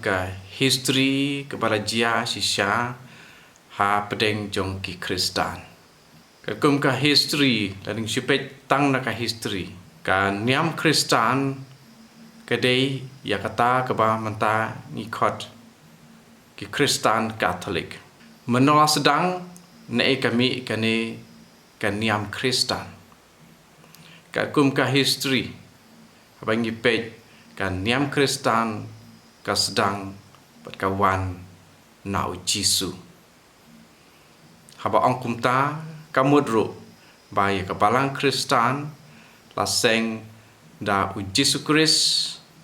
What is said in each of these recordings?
Ka history kepada jia sisya ha pedeng jong ki Kristan. Ka kum ka history lading sipet tang na ka history. Ka niam Kristan kadai ya kata keba menta ngikot ki Kristan Katolik. Menolak sedang nae kami kane ka niam Kristan. Ka kum ka history abang ngipet ka niam Kristan ka sedang berkawan nau Jisu. Haba ong kumta kamudru bai ka balang Kristan laseng da u Jisu Kris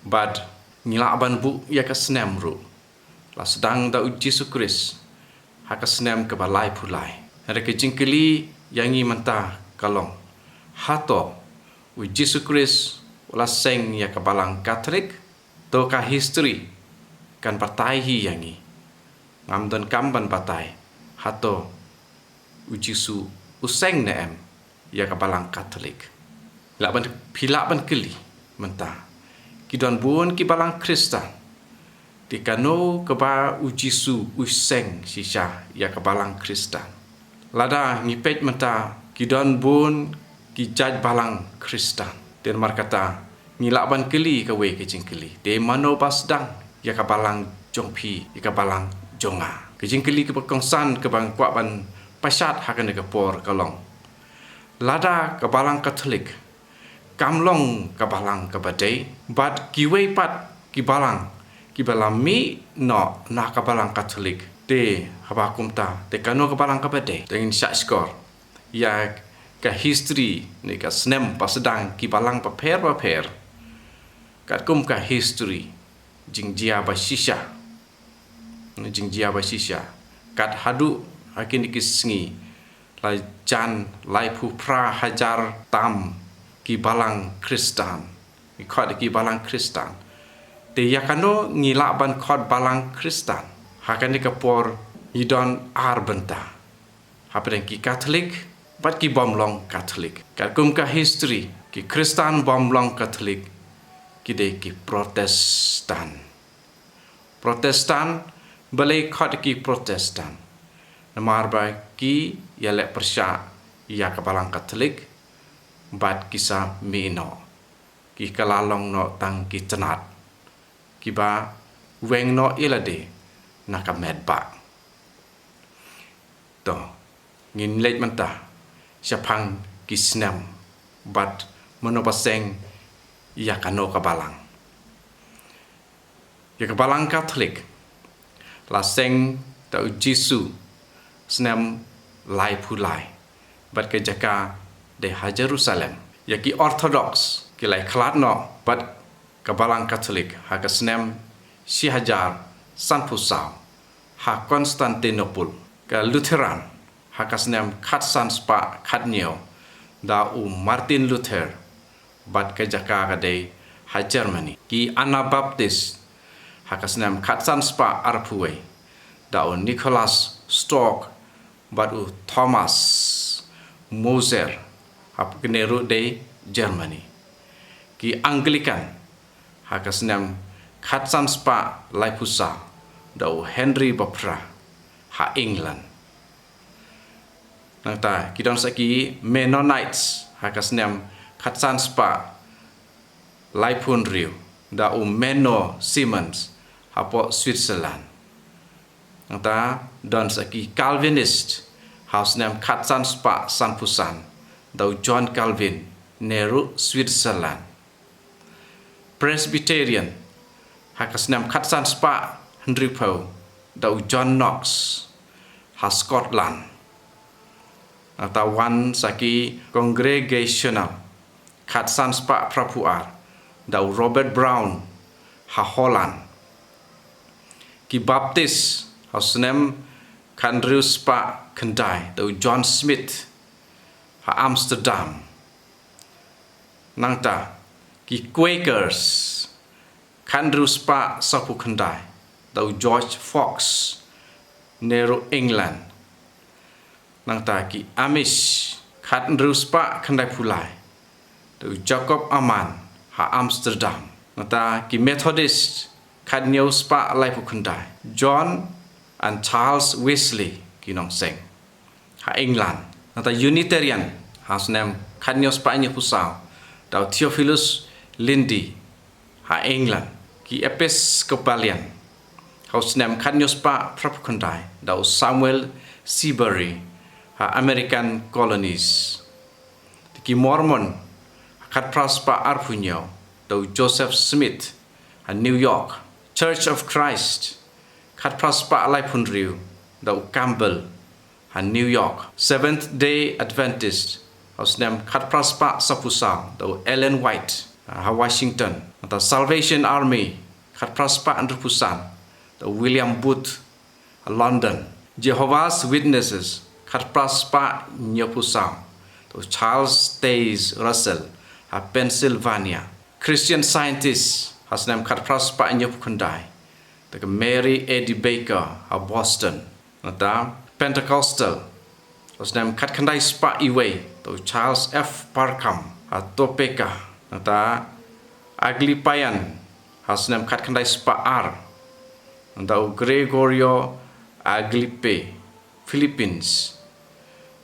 bad ngilaban bu ya ka snem ru. La sedang da u Jisu Kris ha ka snem ke balai pulai. Ada ke jingkeli yangi menta kalong. Hato u Jisu Kris laseng ya ka balang Katolik to ka history kan partai hi yangi ngam dan kamban partai hato ujisu useng na em ya ka balang Katolik laban pilaban keli menta kidon buon ki balang Kristan di kano ke ba ujisu useng sisa ya ka balang Kristan lada ngipet menta kidon buon ki jaj balang Kristan dan markata ngilaban keli ka we ke jingkeli de mano basdang ya ka balang jongpi ya ka balang jonga ke jingkeli ke pekongsan ke bang kwa ban pasat hakan ke por kalong lada ka balang Katolik kamlong ka balang ka badai bad kiwe pat ki balang mi no na ka balang Katolik de haba kumta de kano ka balang ka badai dengan syak skor ya ka history ni ka snem pasedang ki balang paper kat kum ka history jingjia basisha kat hadu akin kisngi la jan lai pu pra hajar tam ki balang Kristan ki balang Kristan te yakano ngilaban khot balang Kristan hakan ni kapor idon arbenta hapen ki Katolik bat ki bomlong Katolik kat kum ka history ki Kristan bomlong Katolik kide ki Protestan balai khot ki Protestan namar ba ki yale persya ya ka balang Katolik bat kisah mino ki kalalong no tang ki tenat ki ba weng no ilade na ka medba to ngin lej menta syapang ki snem bat monopaseng ya kano ka balang ya ka balang Katolik laseng ta Jisu snem lai pulai bat ke jaka de ha Jerusalem ya ki Orthodox ki lai khlat no bat ka balang Katolik ha ka snem si hajar san pusau ha Konstantinopel ka Lutheran ha ka snem khat san spa khat nyo da Martin Luther bat ke jaka kadai ha Germany ki Anabaptist hakasnam khatsan spa arpuwe da Nicholas Stock bat Thomas Moser hap keneru de Germany ki Anglican hakasnam khatsan spa laipusa da Henry Bopra ha England nangta kidon saki Mennonites hakasnam khatsan spa laipun riu da Menno Siemens hapo Switzerland nangta don saki Calvinist house name khatsan spa sanpusan da John Calvin neru Switzerland Presbyterian hakasnam khatsan spa Henry Poe da John Knox ha Scotland nangta wan saki Congregational khatsan spa prapuar da Robert Brown ha Holland ki Baptist hausnem Andrew spa Kendai da John Smith ha Amsterdam nangta ki Quakers Andrew spa sapu Kendai da George Fox neru England nangta ki Amish Andrew spa Kendai pulai da Jacob Aman ha Amsterdam nata ki Methodist kadniau spa lai pukundai John and Charles Wesley kinong seng ha England nata Unitarian hasnem kadniau spa nya pusau dau Theophilus Lindy ha England ki Episcopalian hausnem kadniau spa prapukundai dau Samuel Seabury ha American Colonies ki Mormon kat praspa arpunyo dau Joseph Smith ha New York Church of Christ kat praspa lai punriu dau Campbell ha New York Seventh Day Adventist hausnem kat praspa sapusang dau Ellen White ha Washington atau Salvation Army kat praspa andrupusan dau William Booth ha London Jehovah's Witnesses kat praspa nyopusang dau Charles Taze Russell ha Pennsylvania Christian Scientists hasnem kat praspa nyopukundai the Mary Eddie Baker ha Boston nata Pentecostal hasnem kat kandai spa iwe to Charles F Parkham ha Topeka nata Aglipayan hasnem kat kandai spa R nata Gregorio Aglipe Philippines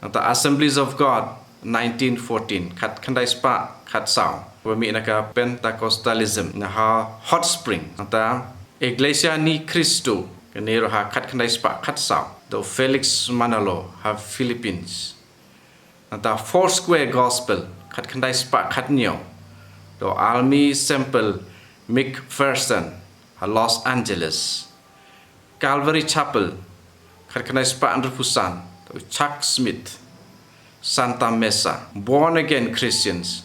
nata Assemblies of God 1914 kat kandai spa kat sao wami naka Pentecostalism na ha Hot Spring nata Iglesia ni Cristo kanero ha kat kandai spa kat sao do Felix Manalo ha Philippines nata Foursquare Gospel kat kandai spa kat nyo do Almi Semple McPherson ha Los Angeles Calvary Chapel kat kandai spa andrupusan do Chuck Smith Santa Mesa Born Again Christians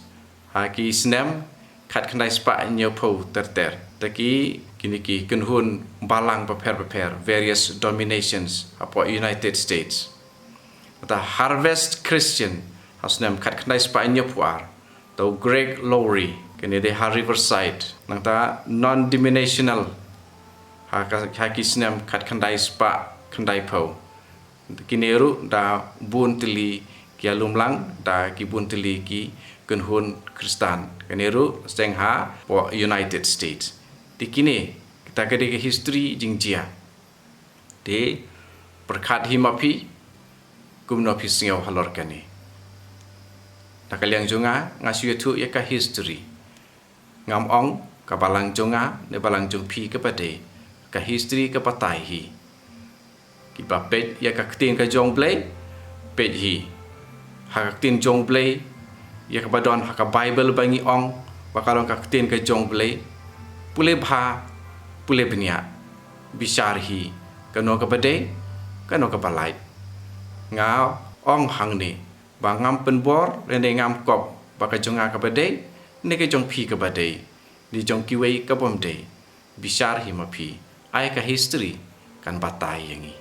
ha ki snem kat kandai spa nyopo terter taki kini kenhun balang beper various dominations apo United States the Harvest Christian hasnem kat kandai spa nyopuar to Greg Lowry kini de Riverside nangta non-denominational ha ki snem kat kandai spa kandai po kini ru da buntili ki alumlang da ki buntili ki kenhun Kristan kaniru sengha po United States di kini kita ke history jingjia de berkat himapi kumno pisngau halor kani nakaliang jonga ngasu tu ya ka history ngam ong ka balang jonga ne balang jong pi ke pade ka history ke patai hi ki ba pet ya ka tin ka jong play pet hi ha ka tin jong play ya kabadon haka Bible bangi ong bakalong kaktin ke jong blay pule bha pule bnia bishar hi kano kabade kano kabalai nga ong hang ni bangam penbor rene ngam kop baka jonga kabade ne ke jong phi kabade di jong kiwei kabom de bishar hi ma phi ai ka history kan batai yangi